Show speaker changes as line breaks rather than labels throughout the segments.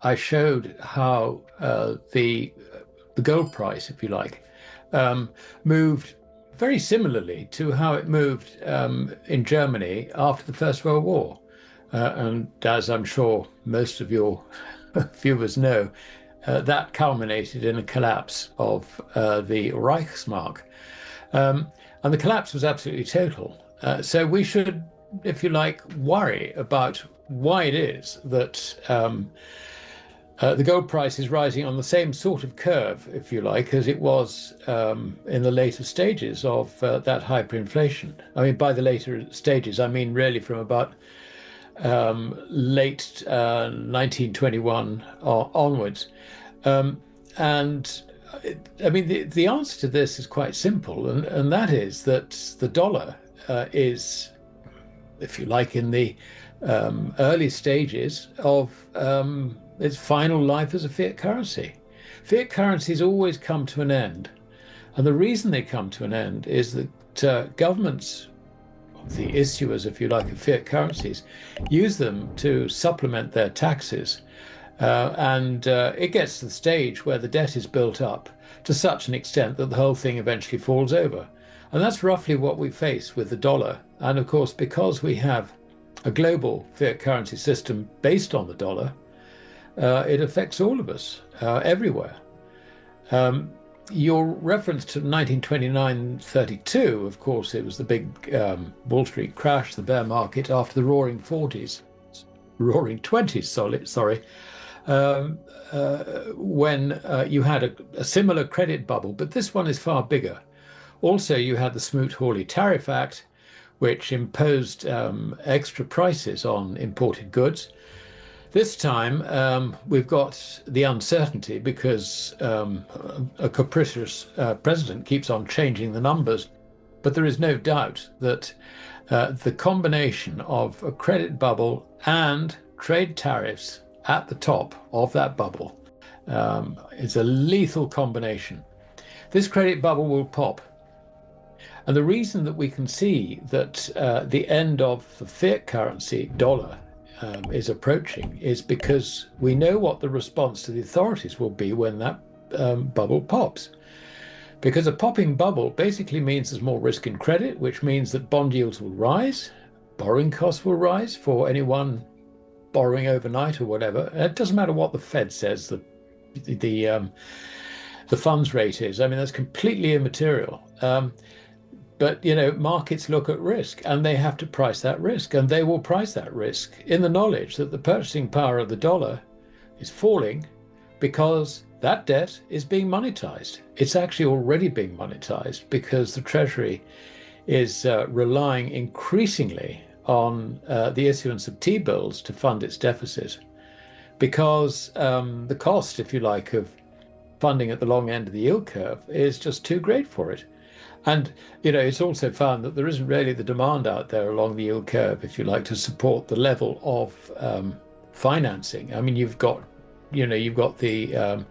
I showed how the gold price, if you like, moved very similarly to how it moved in Germany after the First World War. And as I'm sure most of your viewers know, that culminated in a collapse of the Reichsmark. And the collapse was absolutely total. So we should, if you like, worry about why it is that the gold price is rising on the same sort of curve, if you like, as it was in the later stages of that hyperinflation. I mean, by the later stages, I mean really from about late 1921 onwards. And I mean, the answer to this is quite simple, and that is that the dollar is, if you like, in the early stages of its final life as a fiat currency. Fiat currencies always come to an end. And the reason they come to an end is that governments, the issuers, if you like, of fiat currencies, use them to supplement their taxes. And it gets to the stage where the debt is built up to such an extent that the whole thing eventually falls over. And that's roughly what we face with the dollar. And of course, because we have a global fiat currency system based on the dollar, it affects all of us everywhere. Your reference to 1929-32, of course, it was the big Wall Street crash, the bear market after the roaring 40s, roaring 20s, sorry, when you had a similar credit bubble, but this one is far bigger. Also, you had the Smoot-Hawley Tariff Act, which imposed extra prices on imported goods. This time, we've got the uncertainty because a capricious president keeps on changing the numbers. But there is no doubt that the combination of a credit bubble and trade tariffs at the top of that bubble is a lethal combination. This credit bubble will pop. And the reason that we can see that the end of the fiat currency dollar is approaching is because we know what the response to the authorities will be when that bubble pops. Because a popping bubble basically means there's more risk in credit, which means that bond yields will rise, borrowing costs will rise for anyone borrowing overnight or whatever. It doesn't matter what the Fed says the funds rate is. I mean, that's completely immaterial. But, you know, markets look at risk and they have to price that risk, and they will price that risk in the knowledge that the purchasing power of the dollar is falling because that debt is being monetized. It's actually already being monetized because the Treasury is relying increasingly on the issuance of T-bills to fund its deficit because the cost, if you like, of funding at the long end of the yield curve is just too great for it. And, you know, it's also found that there isn't really the demand out there along the yield curve, if you like, to support the level of financing. I mean, you've got the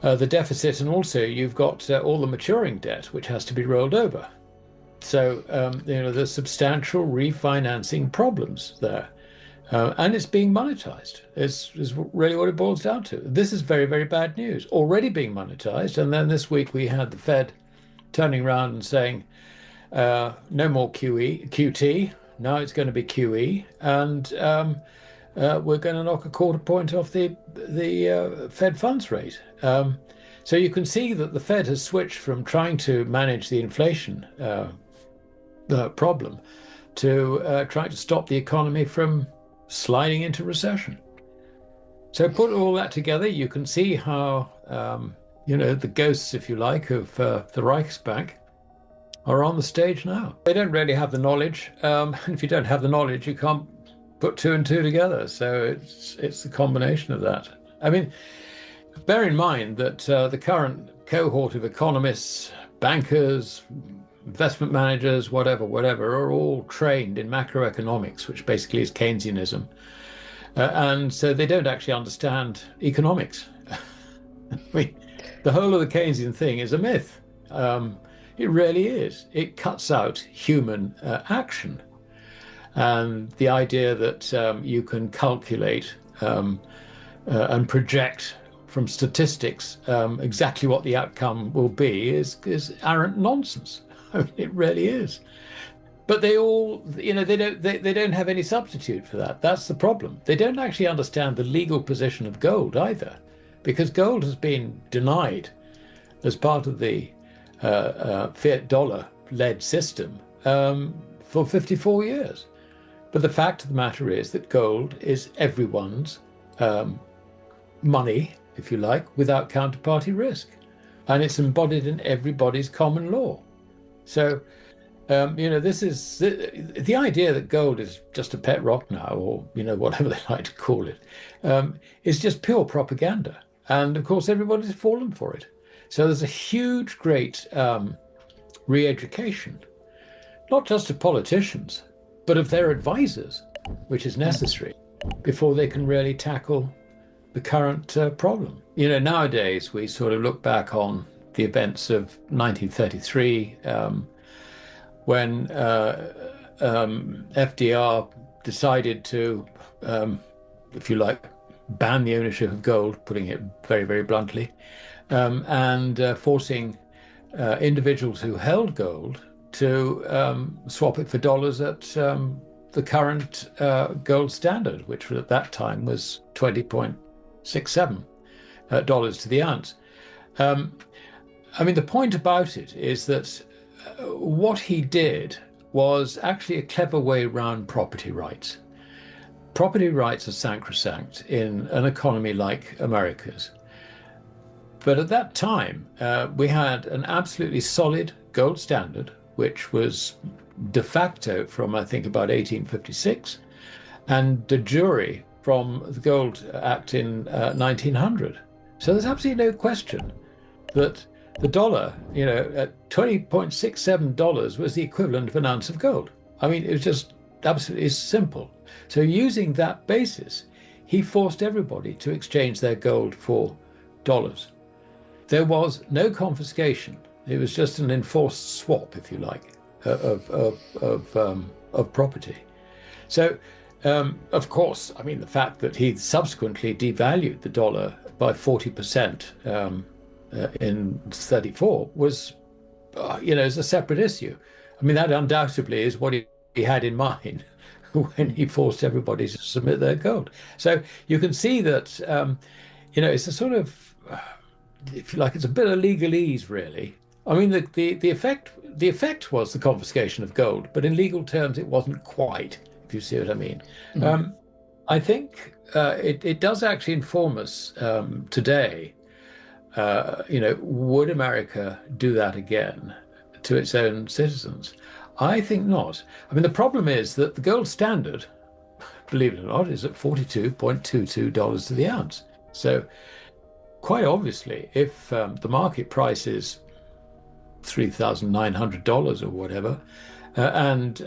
deficit, and also you've got all the maturing debt, which has to be rolled over. So, there's substantial refinancing problems there. And it's being monetized, is really what it boils down to. This is very, very bad news, already being monetized. And then this week we had the Fed turning around and saying, no more QT, now it's going to be QE, and we're going to knock a quarter point off the Fed funds rate. So you can see that the Fed has switched from trying to manage the inflation problem to trying to stop the economy from sliding into recession. So put all that together, you can see how the ghosts, if you like, of the Reichsbank are on the stage now. They don't really have the knowledge, and if you don't have the knowledge, you can't put two and two together. So it's the combination of that. I mean, bear in mind that the current cohort of economists, bankers, investment managers, whatever, are all trained in macroeconomics, which basically is Keynesianism. And so they don't actually understand economics. I mean, the whole of the Keynesian thing is a myth. It really is. It cuts out human action. And the idea that you can calculate and project from statistics exactly what the outcome will be is arrant nonsense. I mean, it really is. But they all, they don't have any substitute for that. That's the problem. They don't actually understand the legal position of gold either, because gold has been denied as part of the fiat dollar-led system for 54 years. But the fact of the matter is that gold is everyone's money, if you like, without counterparty risk. And it's embodied in everybody's common law. So, this is the idea that gold is just a pet rock now, or, whatever they like to call it, is just pure propaganda. And of course, everybody's fallen for it. So there's a huge, great re-education, not just of politicians, but of their advisors, which is necessary before they can really tackle the current problem. Nowadays, we sort of look back on the events of 1933, when FDR decided to, if you like, ban the ownership of gold, putting it very, very bluntly, and forcing individuals who held gold to swap it for dollars at the current gold standard, which at that time was $20.67 to the ounce. The point about it is that what he did was actually a clever way around property rights. Property rights are sacrosanct in an economy like America's. But at that time, we had an absolutely solid gold standard, which was de facto from, I think, about 1856, and de jure from the Gold Act in 1900. So there's absolutely no question that the dollar, at $20.67 was the equivalent of an ounce of gold. It was just absolutely simple. So using that basis, he forced everybody to exchange their gold for dollars. There was no confiscation. It was just an enforced swap, if you like, of property. So, of course, the fact that he subsequently devalued the dollar by 40% in 34 was, is a separate issue. That undoubtedly is what he had in mind when he forced everybody to submit their gold. So you can see that, it's a sort of, if you like, it's a bit of legalese, really. The effect was the confiscation of gold, but in legal terms, it wasn't quite, if you see what I mean. Mm-hmm. I think it does actually inform us today. Would America do that again to its own citizens? I think not. The problem is that the gold standard, believe it or not, is at $42.22 to the ounce. So quite obviously, if the market price is $3,900 or whatever, and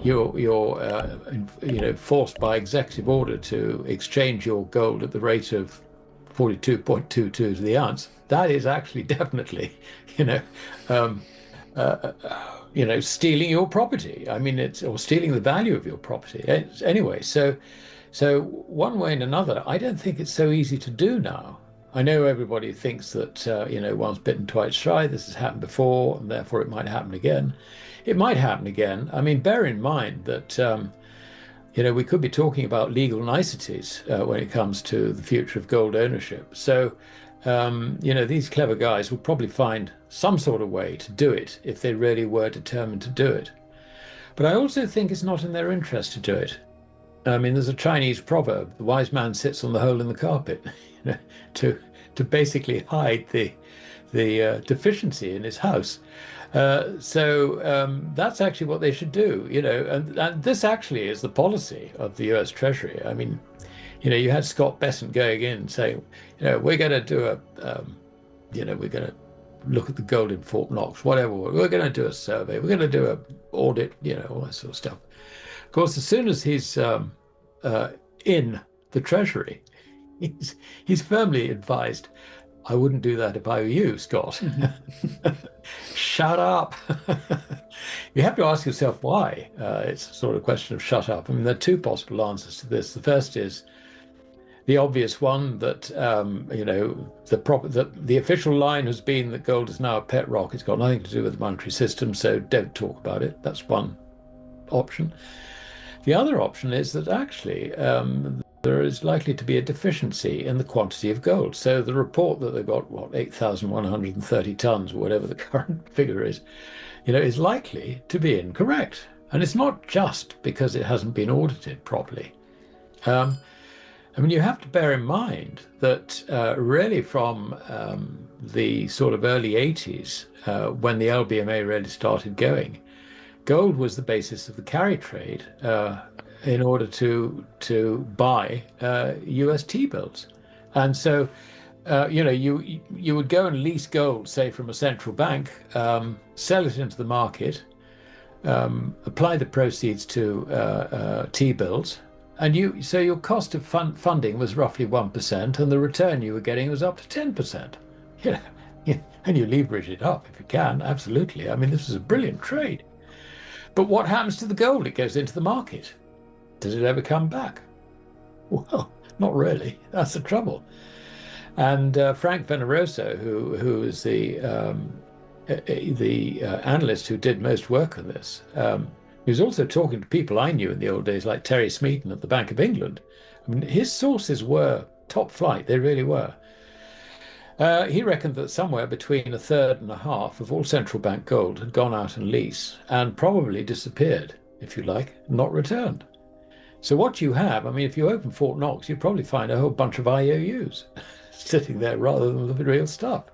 you're forced by executive order to exchange your gold at the rate of 42.22 to the ounce, that is actually definitely, stealing your property. Or stealing the value of your property. Anyway, so one way and another, I don't think it's so easy to do now. I know everybody thinks that, once bitten, twice shy. This has happened before, and therefore it might happen again. It might happen again. Bear in mind that, we could be talking about legal niceties when it comes to the future of gold ownership. So, these clever guys will probably find some sort of way to do it if they really were determined to do it. But I also think it's not in their interest to do it. There's a Chinese proverb: the wise man sits on the hole in the carpet, to basically hide the deficiency in his house. So that's actually what they should do, and this actually is the policy of the US Treasury. You had Scott Bessent going in saying, we're going to do we're going to look at the gold in Fort Knox, whatever. We're going to do a survey. We're going to do an audit, all that sort of stuff. Of course, as soon as he's in the Treasury, he's firmly advised, I wouldn't do that if I were you, Scott. Shut up. You have to ask yourself why. It's a sort of question of shut up. There are two possible answers to this. The first is the obvious one that the official line has been that gold is now a pet rock. It's got nothing to do with the monetary system, so don't talk about it. That's one option. The other option is that actually there is likely to be a deficiency in the quantity of gold. So the report that they've got, what, 8,130 tons, or whatever the current figure is likely to be incorrect. And it's not just because it hasn't been audited properly. I mean, you have to bear in mind that really from the sort of early 80s, when the LBMA really started going, gold was the basis of the carry trade in order to buy US T-bills. And so, you would go and lease gold, say, from a central bank, sell it into the market, apply the proceeds to T-bills, and so your cost of funding was roughly 1%, and the return you were getting was up to 10%. You know, and you leverage it up if you can, absolutely. I mean, this is a brilliant trade. But what happens to the gold? It goes into the market. Does it ever come back? Well, not really. That's the trouble. And Frank Veneroso, who is the analyst who did most work on this, he was also talking to people I knew in the old days, like Terry Smeaton at the Bank of England. I mean, his sources were top flight. They really were. He reckoned that somewhere between a third and a half of all central bank gold had gone out in lease and probably disappeared, if you like, not returned. So what you have, I mean, if you open Fort Knox, you'd probably find a whole bunch of IOUs sitting there rather than the real stuff.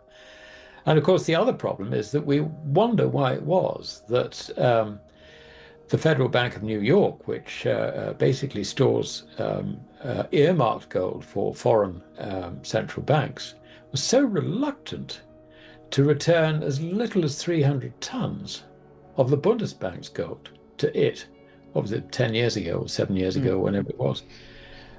And of course, the other problem is that we wonder why it was that the Federal Bank of New York, which basically stores earmarked gold for foreign central banks, was so reluctant to return as little as 300 tons of the Bundesbank's gold to it. What was it, 10 years ago or 7 years ago, whenever it was.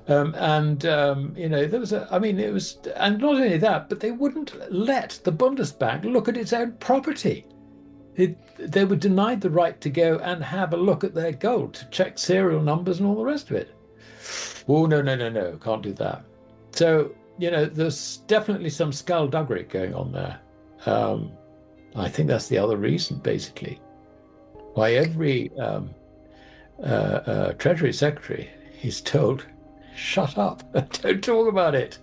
There was it was, and not only that, but they wouldn't let the Bundesbank look at its own property. They were denied the right to go and have a look at their gold, to check serial numbers and all the rest of it. Oh, no, can't do that. So, there's definitely some skullduggery going on there. I think that's the other reason, basically, why every Treasury Secretary is told, shut up, don't talk about it.